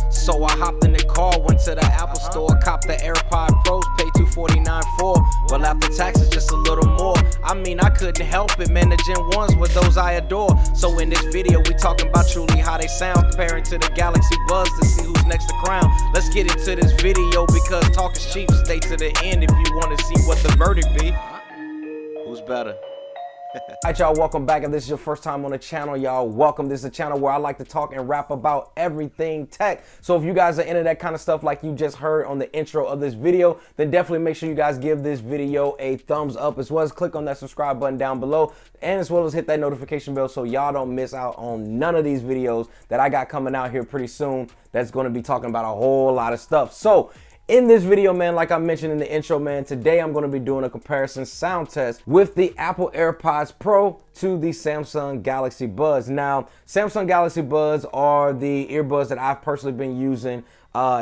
So I hopped in the car, went to the Apple store, copped the AirPods Pros, paid $249 for. Well, after taxes, just a little more. I mean, I couldn't help it, man. The Gen 1s were those I adore. So in this video, we talking about truly how they sound, comparing to the Galaxy Buds to see who's next to crown. Let's get into this video because talk is cheap. Stay to the end if you want to see what the verdict be. Who's better? Alright, y'all, welcome back. If this is your first time on the channel, y'all, welcome. This is a channel where I like to talk and rap about everything tech. So if you guys are into that kind of stuff like you just heard on the intro of this video, then definitely make sure you guys give this video a thumbs up, as well as click on that subscribe button down below, and as well as hit that notification bell so y'all don't miss out on none of these videos that I got coming out here pretty soon that's going to be talking about a whole lot of stuff. So in this video, man, like I mentioned in the intro, man, today I'm going to be doing a comparison sound test with the Apple AirPods Pro to the Samsung Galaxy Buds. Now, Samsung Galaxy Buds are the earbuds that I've personally been using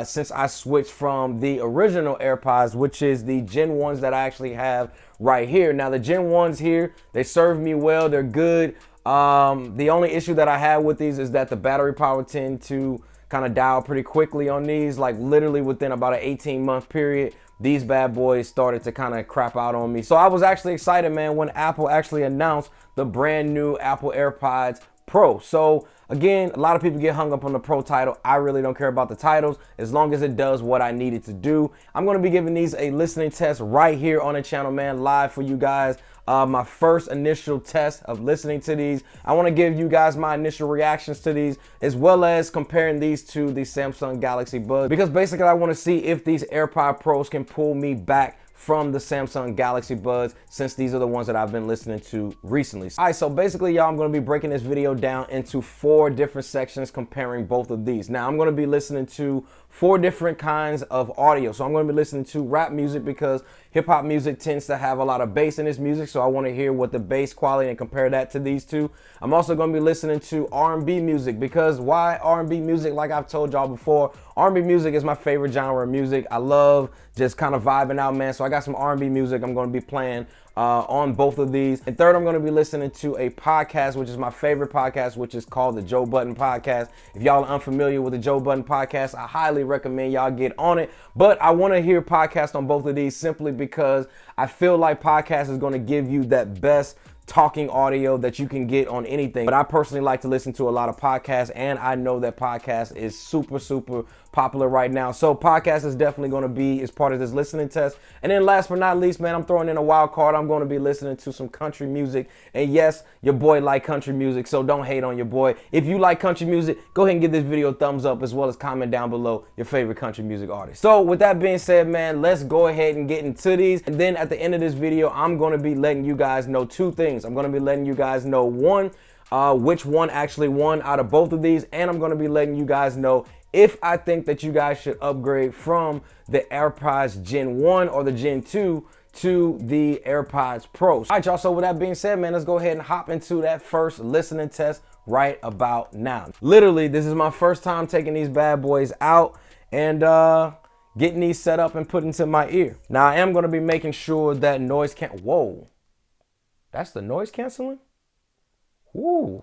since I switched from the original AirPods, which is the Gen 1s that I actually have right here. Now, the Gen 1s here, they serve me well. They're good. The only issue that I have with these is that the battery power tend to kind of dial pretty quickly on these. Like literally within about an 18-month period, these bad boys started to kind of crap out on me. So I was actually excited, man, when Apple actually announced the brand new Apple AirPods Pro. So again, a lot of people get hung up on the Pro title. I really don't care about the titles as long as it does what I need it to do. I'm going to be giving these a listening test right here on the channel, man, live for you guys. My first initial test of listening to these. I want to give you guys my initial reactions to these, as well as comparing these to the Samsung Galaxy Buds, because basically I want to see if these AirPods Pros can pull me back from the Samsung Galaxy Buds, since these are the ones that I've been listening to recently. All right, so basically, y'all, I'm going to be breaking this video down into 4 different sections comparing both of these. Now, I'm going to be listening to 4 different kinds of audio. So I'm going to be listening to rap music because hip-hop music tends to have a lot of bass in its music, so I want to hear what the bass quality and compare that to these two. I'm also going to be listening to R&B music, because why R&B music? Like I've told y'all before, R&B music is my favorite genre of music. I love just kind of vibing out, man. So I got some R&B music I'm going to be playing on both of these. And third, I'm going to be listening to a podcast, which is my favorite podcast, which is called the Joe Budden Podcast. If y'all are unfamiliar with the Joe Budden Podcast, I highly recommend y'all get on it. But I want to hear podcasts on both of these simply because I feel like podcast is going to give you that best talking audio that you can get on anything. But I personally like to listen to a lot of podcasts, and I know that podcast is super popular right now. So podcast is definitely going to be as part of this listening test. And then last but not least, man, I'm throwing in a wild card. I'm going to be listening to some country music. And yes, your boy like country music, so don't hate on your boy. If you like country music, go ahead and give this video a thumbs up, as well as comment down below your favorite country music artist. So with that being said, man, let's go ahead and get into these. And then at the end of this video, I'm going to be letting you guys know 2 things. I'm going to be letting you guys know, one, which one actually won out of both of these, and I'm going to be letting you guys know if I think that you guys should upgrade from the AirPods Gen 1 or the Gen 2 to the AirPods Pro. All right, y'all, so with that being said, man, let's go ahead and hop into that first listening test right about now. Literally, this is my first time taking these bad boys out and getting these set up and put into my ear. Now, I am going to be making sure that noise can't... Whoa. That's the noise canceling? Ooh.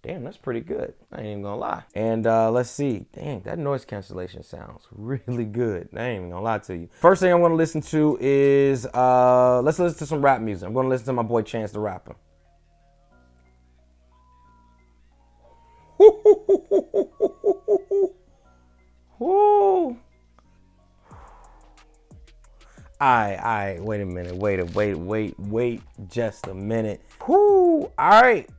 Damn, that's pretty good. I ain't even gonna lie. And let's see. Dang, that noise cancellation sounds really good. I ain't even gonna lie to you. First thing I'm gonna listen to is, let's listen to some rap music. I'm gonna listen to my boy Chance the Rapper. Woo. Alright, wait a minute. Wait just a minute. Whoo. Alright,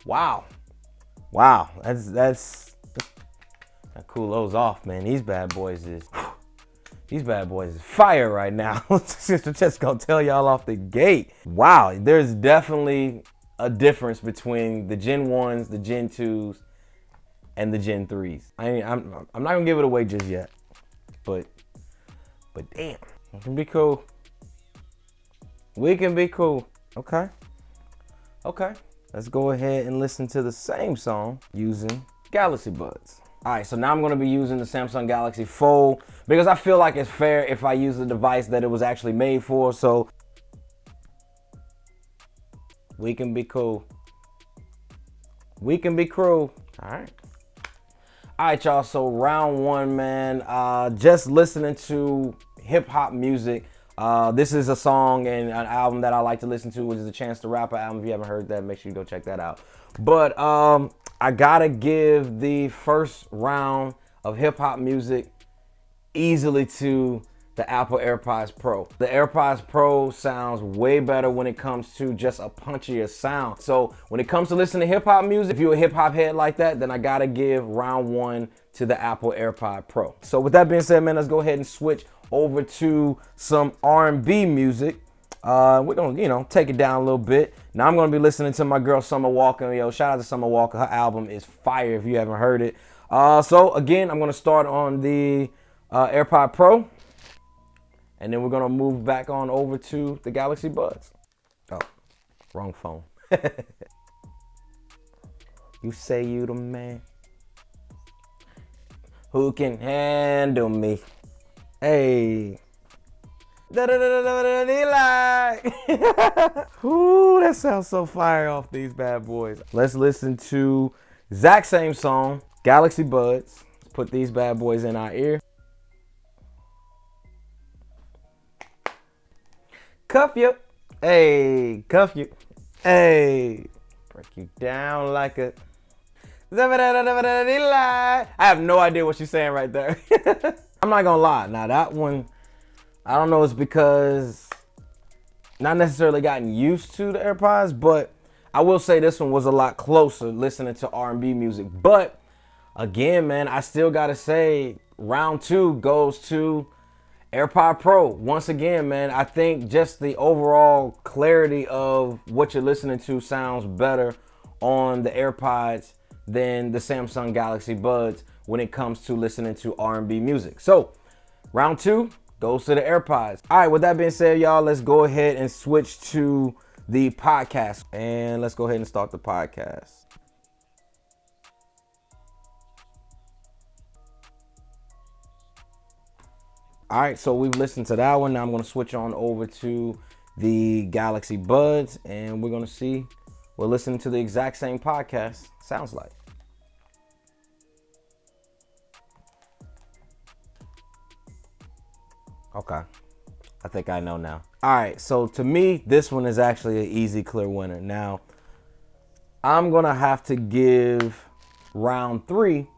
Wow, that's I cool those off, man. These bad boys is fire right now. Just gonna tell y'all off the gate. Wow, there's definitely a difference between the Gen 1s, the Gen 2s, and the Gen 3s. I'm not gonna give it away just yet, but damn, it can be cool. We can be cool. Okay. Let's go ahead and listen to the same song using Galaxy Buds. All right, so now I'm gonna be using the Samsung Galaxy Fold because I feel like it's fair if I use the device that it was actually made for, so we can be cool. We can be cruel. All right. All right, y'all, so round one, man. Just listening to hip hop music. This is a song and an album that I like to listen to, which is the Chance the Rapper album. If you haven't heard that, make sure you go check that out. But I gotta give the first round of hip hop music easily to the Apple AirPods Pro. The AirPods Pro sounds way better when it comes to just a punchier sound. So when it comes to listening to hip hop music, if you're a hip hop head like that, then I gotta give round one to the Apple AirPod Pro. So with that being said, man, let's go ahead and switch over to some R&B music. We're gonna, take it down a little bit. Now I'm gonna be listening to my girl Summer Walker. Yo, shout out to Summer Walker. Her album is fire if you haven't heard it. So again, I'm gonna start on the AirPod Pro. And then we're gonna move back on over to the Galaxy Buds. Oh, wrong phone. You say you the man who can handle me. Hey. Eli. Ooh, that sounds so fire off these bad boys. Let's listen to exact same song, Galaxy Buds. Put these bad boys in our ear. Cuff you, hey, cuff you, hey, break you down like a. I have no idea what she's saying right there. I'm not gonna lie. Now that one, I don't know. It's because not necessarily gotten used to the AirPods, but I will say this one was a lot closer listening to R&B music. But again, man, I still gotta say round two goes to AirPod Pro. Once again, man, I think just the overall clarity of what you're listening to sounds better on the AirPods than the Samsung Galaxy Buds when it comes to listening to R&B music. So, round two goes to the AirPods. All right, with that being said, y'all, let's go ahead and switch to the podcast. And let's go ahead and start the podcast. All right, so we've listened to that one. Now I'm going to switch on over to the Galaxy Buds, and we're going to see what listening to the exact same podcast sounds like. Okay, I think I know now. All right, so to me, this one is actually an easy, clear winner. Now, I'm going to have to give round three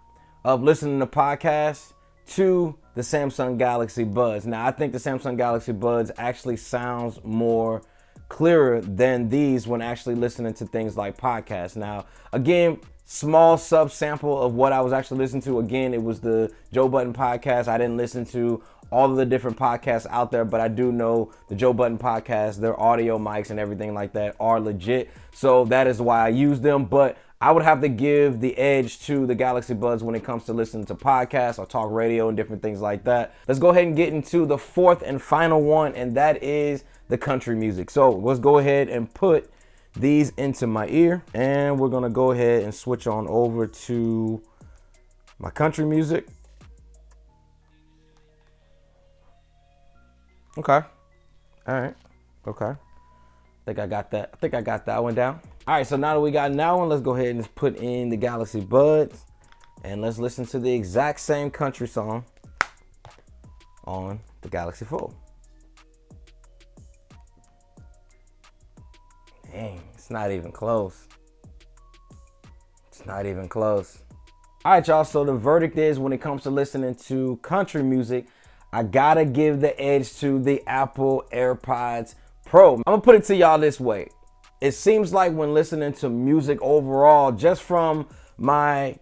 of listening to podcasts to the Samsung Galaxy Buds. Now, I think the Samsung Galaxy Buds actually sounds more clearer than these when actually listening to things like podcasts. Now, again, small sub-sample of what I was actually listening to. Again, it was the Joe Budden podcast. I didn't listen to all of the different podcasts out there, but I do know the Joe Budden podcast, their audio mics and everything like that are legit. So that is why I use them. But I would have to give the edge to the Galaxy Buds when it comes to listening to podcasts or talk radio and different things like that. Let's go ahead and get into the fourth and final one, and that is the country music. So let's go ahead and put these into my ear, and we're gonna go ahead and switch on over to my country music. Okay. All right. Okay. I think I got that one down. All right, so now that we got that one, let's go ahead and just put in the Galaxy Buds, and let's listen to the exact same country song on the Galaxy Fold. Dang, it's not even close. It's not even close. All right, y'all, so the verdict is when it comes to listening to country music, I gotta give the edge to the Apple AirPods Pro. I'm gonna put it to y'all this way. It seems like when listening to music overall, just from my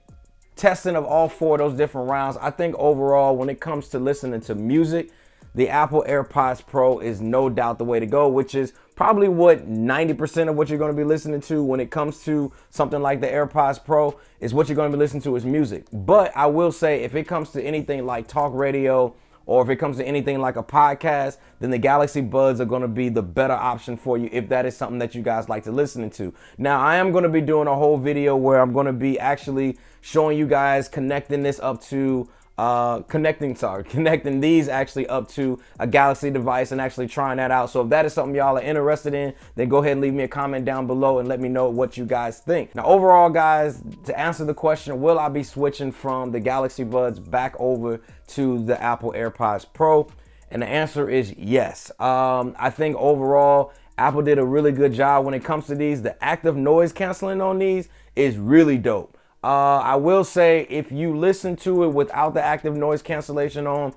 testing of all four of those different rounds, I think overall when it comes to listening to music, the Apple AirPods Pro is no doubt the way to go, which is probably what 90% of what you're going to be listening to when it comes to something like the AirPods Pro is what you're going to be listening to is music. But I will say if it comes to anything like talk radio, or if it comes to anything like a podcast, then the Galaxy Buds are going to be the better option for you if that is something that you guys like to listen to. Now, I am going to be doing a whole video where I'm going to be actually showing you guys connecting this up to connecting these actually up to a Galaxy device and actually trying that out. So if that is something y'all are interested in, then go ahead and leave me a comment down below and let me know what you guys think. Now overall guys, to answer the question, will I be switching from the Galaxy Buds back over to the Apple AirPods Pro? And the answer is yes. I think overall Apple did a really good job when it comes to these. The active noise canceling on these is really dope. I will say, if you listen to it without the active noise cancellation on,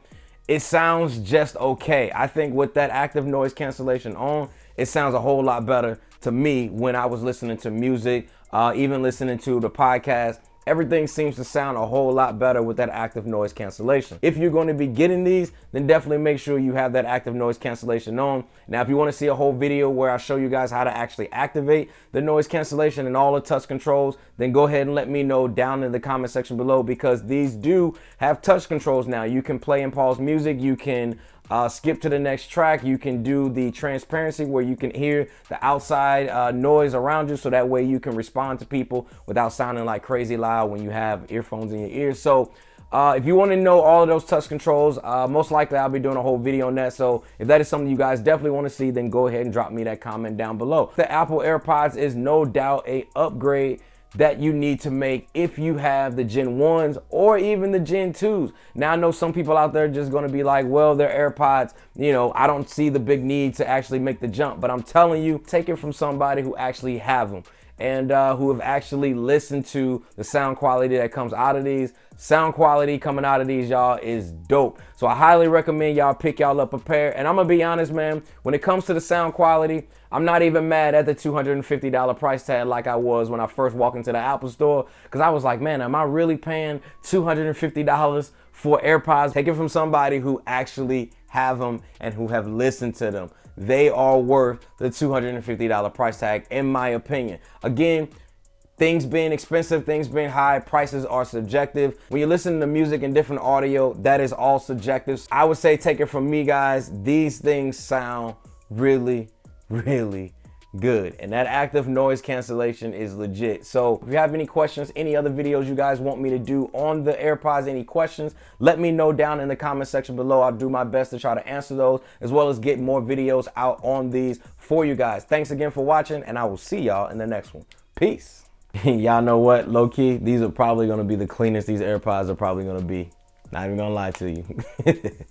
it sounds just okay. I think with that active noise cancellation on, it sounds a whole lot better to me when I was listening to music, even listening to the podcast. Everything seems to sound a whole lot better with that active noise cancellation. If you're going to be getting these, then definitely make sure you have that active noise cancellation on. Now, if you want to see a whole video where I show you guys how to actually activate the noise cancellation and all the touch controls, then go ahead and let me know down in the comment section below, because these do have touch controls now. You can play and pause music. You can skip to the next track. You can do the transparency where you can hear the outside noise around you, so that way you can respond to people without sounding like crazy loud when you have earphones in your ears. So if you want to know all of those touch controls, most likely I'll be doing a whole video on that. So if that is something you guys definitely want to see, then go ahead and drop me that comment down below. The Apple AirPods is no doubt a upgrade that you need to make if you have the Gen 1s or even the Gen 2s. Now I know some people out there just gonna be like, well, they're AirPods, you know, I don't see the big need to actually make the jump. But I'm telling you, take it from somebody who actually have them and who have actually listened to the sound quality that comes out of these. Sound quality coming out of these, y'all, is dope. So I highly recommend y'all pick y'all up a pair. And I'm gonna be honest, man, when it comes to the sound quality, I'm not even mad at the $250 price tag like I was when I first walked into the Apple store, because I was like, man, am I really paying $250 for AirPods? Take it from somebody who actually have them and who have listened to them. They are worth the $250 price tag, in my opinion. Again, things being expensive, things being high, prices are subjective. When you listen to music and different audio, that is all subjective. I would say, take it from me, guys, these things sound really good, and that active noise cancellation is legit. So if you have any questions, any other videos you guys want me to do on the AirPods, any questions, let me know down in the comment section below. I'll do my best to try to answer those, as well as get more videos out on these for you guys. Thanks again for watching, and I will see y'all in the next one. Peace. Y'all know what, low-key, these are probably going to be the cleanest these AirPods are probably going to be. Not even going to lie to you.